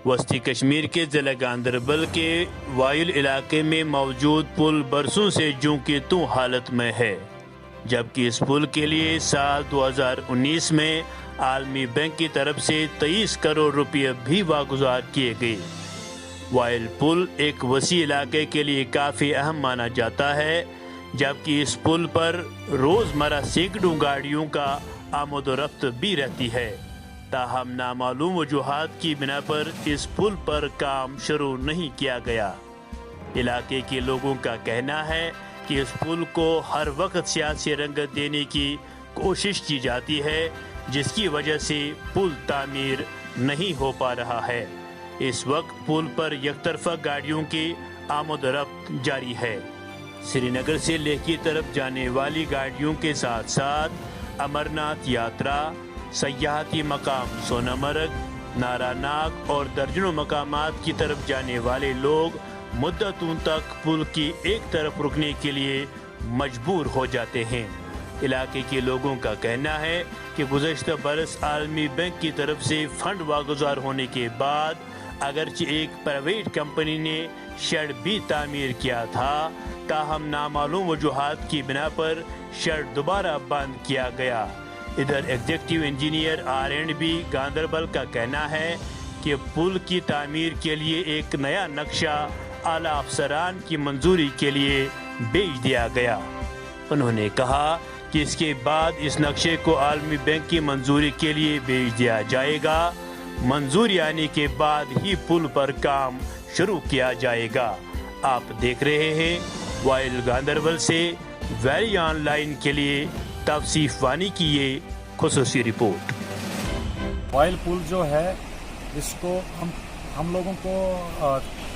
وسطی کشمیر کے ضلع گاندربل کے وائل علاقے میں موجود پل برسوں سے جوں کی توں حالت میں ہے، جبکہ اس پل کے لیے سال 2019 میں عالمی بینک کی طرف سے 23 کروڑ روپے بھی واگزار کیے گئے۔ وائل پل ایک وسیع علاقے کے لیے کافی اہم مانا جاتا ہے، جبکہ اس پل پر روزمرہ سینکڑوں گاڑیوں کا آمد و رفت بھی رہتی ہے۔ تاہم نامعلوم وجوہات کی بنا پر اس پل پر کام شروع نہیں کیا گیا۔ علاقے کے لوگوں کا کہنا ہے کہ اس پل کو ہر وقت سیاسی رنگت دینے کی کوشش کی جاتی ہے، جس کی وجہ سے پل تعمیر نہیں ہو پا رہا ہے۔ اس وقت پل پر یک طرفہ گاڑیوں کی آمد و رفت جاری ہے۔ سری نگر سے لیہ کی طرف جانے والی گاڑیوں کے ساتھ ساتھ امرناتھ یاترا، سیاحتی مقام سونامرگ، نارا ناگ اور درجنوں مقامات کی طرف جانے والے لوگ مدتوں تک پل کی ایک طرف رکنے کے لیے مجبور ہو جاتے ہیں۔ علاقے کے لوگوں کا کہنا ہے کہ گزشتہ برس عالمی بینک کی طرف سے فنڈ واگزار ہونے کے بعد اگرچہ ایک پرائیویٹ کمپنی نے شیڈ بھی تعمیر کیا تھا، تاہم نامعلوم وجوہات کی بنا پر شیڈ دوبارہ بند کیا گیا۔ ادھر ایگزیکٹو انجینئر R&B گاندربل کا کہنا ہے کہ پل کی تعمیر کے لیے ایک نیا نقشہ اعلیٰ افسران کی منظوری کے لیے بھیج دیا گیا۔ انہوں نے کہا کہ اس کے بعد اس نقشے کو عالمی بینک کی منظوری کے لیے بھیج دیا جائے گا۔ منظوری آنے کے بعد ہی پل پر کام شروع کیا جائے گا۔ آپ دیکھ رہے ہیں وائل گاندربل سے ویلی آن لائن کے لیے توصیف وانی کی یہ خصوصی رپورٹ۔ وائل پل جو ہے اس کو ہم لوگوں کو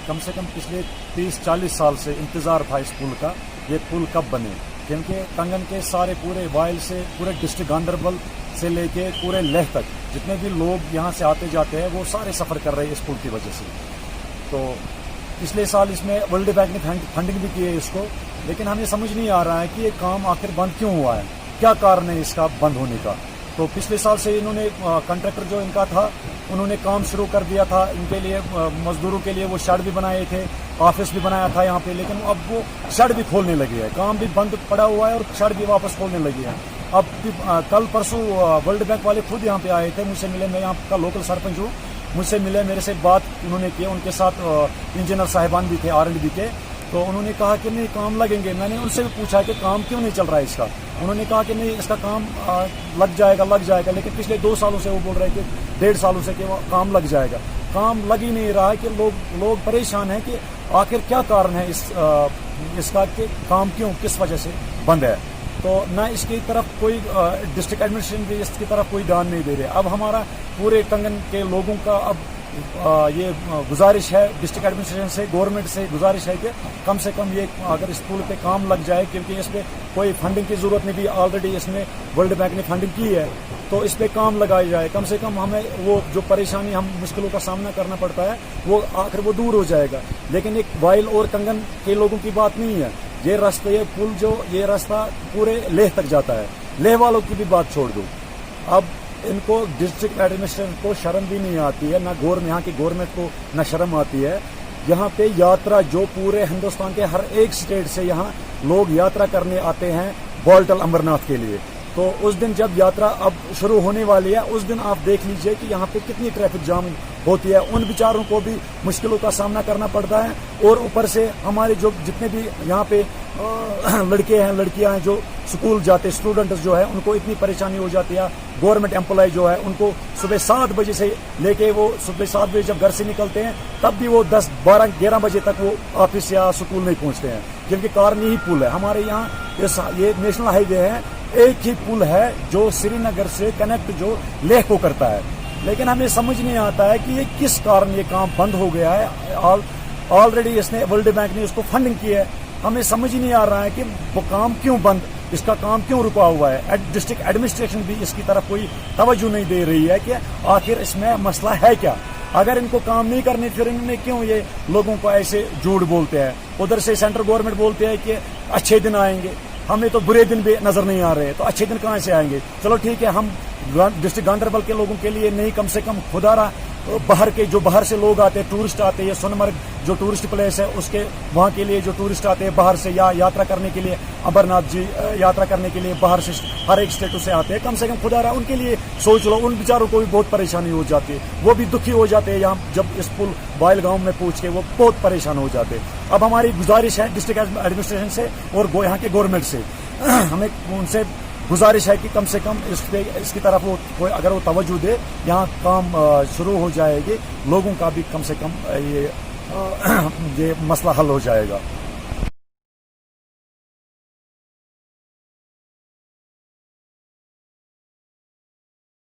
کم سے کم پچھلے 30-40 سال سے انتظار تھا اس پل کا، یہ پل کب بنے، کیونکہ کنگن کے سارے پورے وائل سے پورے ڈسٹرکٹ گاندربل سے لے کے پورے لیہ تک جتنے بھی لوگ یہاں سے آتے جاتے ہیں وہ سارے سفر کر رہے ہیں اس پل کی وجہ سے۔ تو پچھلے سال اس میں ورلڈ بینک نے فنڈنگ بھی کی ہے اس کو، لیکن ہمیں سمجھ نہیں آ رہا ہے کہ یہ کام آخر بند کیوں ہوا ہے، کیا کارن ہے اس کا بند ہونے کا۔ تو پچھلے سال سے انہوں نے کنٹریکٹر جو ان کا تھا انہوں نے کام شروع کر دیا تھا، ان کے لیے مزدوروں کے لیے وہ شیڈ بھی بنائے تھے، آفس بھی بنایا تھا یہاں پہ، لیکن اب وہ شیڈ بھی کھولنے لگے ہیں، کام بھی بند پڑا ہوا ہے اور شیڈ بھی واپس کھولنے لگے ہیں۔ اب کل پرسوں ورلڈ بینک والے خود یہاں پہ آئے تھے، مجھ سے ملے، میں یہاں کا لوکل سرپنچ ہوں، مجھ سے ملے، میرے سے بات انہوں نے کی، ان کے ساتھ انجینئر صاحبان بھی تھے R&B کے، تو انہوں نے کہا کہ نہیں کام لگیں گے۔ میں نے ان سے بھی پوچھا کہ کام کیوں نہیں چل رہا ہے اس کا، انہوں نے کہا کہ نہیں اس کا کام لگ جائے گا، لیکن پچھلے 2 سالوں سے وہ بول رہے کہ 1.5 سالوں سے کہ وہ کام لگ جائے گا، کام لگ ہی نہیں رہا ہے کہ لوگ پریشان ہیں کہ آخر کیا کارن ہے اس کا کہ کام کیوں کس وجہ سے بند ہے۔ تو نہ اس کی طرف کوئی ڈسٹرکٹ ایڈمنسٹریشن بھی اس کی طرف کوئی دھیان نہیں دے رہے۔ اب ہمارا پورے کنگن کے لوگوں کا اب یہ گزارش ہے ڈسٹرکٹ ایڈمنسٹریشن سے، گورنمنٹ سے گزارش ہے کہ کم سے کم یہ اگر اس پل پہ کام لگ جائے، کیونکہ اس پہ کوئی فنڈنگ کی ضرورت نہیں بھی، آلریڈی اس میں ورلڈ بینک نے فنڈنگ کی ہے، تو اس پہ کام لگایا جائے، کم سے کم ہمیں وہ جو پریشانی ہم مشکلوں کا سامنا کرنا پڑتا ہے وہ آخر وہ دور ہو جائے گا۔ لیکن ایک وائل اور کنگن کے لوگوں کی بات نہیں ہے، یہ راستہ پورے لیہ تک جاتا ہے، لیہ والوں کی بھی بات چھوڑ دو۔ اب ان کو ڈسٹرکٹ ایڈمنسٹریشن کو شرم بھی نہیں آتی ہے، نہ یہاں کی گورنمنٹ کو نہ شرم آتی ہے۔ یہاں پہ یاترا جو پورے ہندوستان کے ہر ایک اسٹیٹ سے یہاں لوگ یاترا کرنے آتے ہیں بالٹل امرناتھ کے لیے، تو اس دن جب یاترا اب شروع ہونے والی ہے اس دن آپ دیکھ لیجئے کہ یہاں پہ کتنی ٹریفک جام ہوتی ہے، ان بیچاروں کو بھی مشکلوں کا سامنا کرنا پڑتا ہے، اور اوپر سے ہمارے جو جتنے بھی یہاں پہ لڑکے ہیں لڑکیاں ہیں جو اسکول جاتے اسٹوڈنٹس جو ہے ان کو اتنی پریشانی ہو جاتی ہے، گورنمنٹ امپلائی جو ہے ان کو صبح 7 بجے سے لے کے وہ صبح 7 بجے جب گھر سے نکلتے ہیں تب بھی وہ 10, 12, 11 بجے تک وہ آفس یا اسکول نہیں پہنچتے ہیں، کیونکہ کارن یہی پل ہے۔ ہمارے یہاں یہ نیشنل ہائی وے ہے، ایک ہی پل ہے جو سری نگر سے کنیکٹ جو لیہ کو کرتا ہے، لیکن ہمیں سمجھ نہیں آتا ہے کہ یہ کس کارن یہ کام بند ہو گیا ہے۔ آلریڈی اس نے ورلڈ بینک نے اس کو فنڈنگ کی ہے، ہمیں سمجھ نہیں آ رہا ہے کہ وہ کام کیوں بند، اس کا کام کیوں رکا ہوا ہے۔ ڈسٹرکٹ ایڈمنسٹریشن بھی اس کی طرف کوئی توجہ نہیں دے رہی ہے کہ آخر اس میں مسئلہ ہے کیا۔ اگر ان کو کام نہیں کرنے پھر انہوں نے کیوں یہ لوگوں کو ایسے جھوٹ بولتے ہیں، ادھر سے سینٹرل گورنمنٹ بولتے ہیں کہ اچھے دن آئیں گے، ہمیں تو برے دن بھی نظر نہیں آ رہے، تو اچھے دن کہاں سے آئیں گے؟ چلو ٹھیک ہے، ہم ڈسٹرکٹ گاندربل کے لوگوں کے لیے نہیں، کم سے کم خدا را باہر سے لوگ آتے ہیں, ٹورسٹ آتے ہیں, یہ سونمرگ جو ٹورسٹ پلیس ہے اس کے وہاں کے لیے جو ٹورسٹ آتے ہیں باہر سے, یا یاترا کرنے کے لیے امرناتھ جی یاترا کرنے کے لیے باہر سے ہر ایک اسٹیٹوں سے آتے ہیں, کم سے کم خدا رہا ان کے لیے سوچ لو, ان بیچاروں کو بھی بہت پریشانی ہو جاتی ہے, وہ بھی دکھی ہو جاتے ہیں یہاں جب اس پل وائل گاؤں میں پہنچ کے وہ بہت پریشان ہو جاتے ہیں. اب ہماری گزارش ہے ڈسٹرکٹ ایڈمنسٹریشن سے اور یہاں کے گورنمنٹ سے, ہمیں ان سے گزارش ہے کہ کم سے کم اس کی طرف اگر وہ توجہ دے, یہاں کام شروع ہو جائے گی, لوگوں کا بھی کم سے کم یہ مسئلہ حل ہو جائے گا.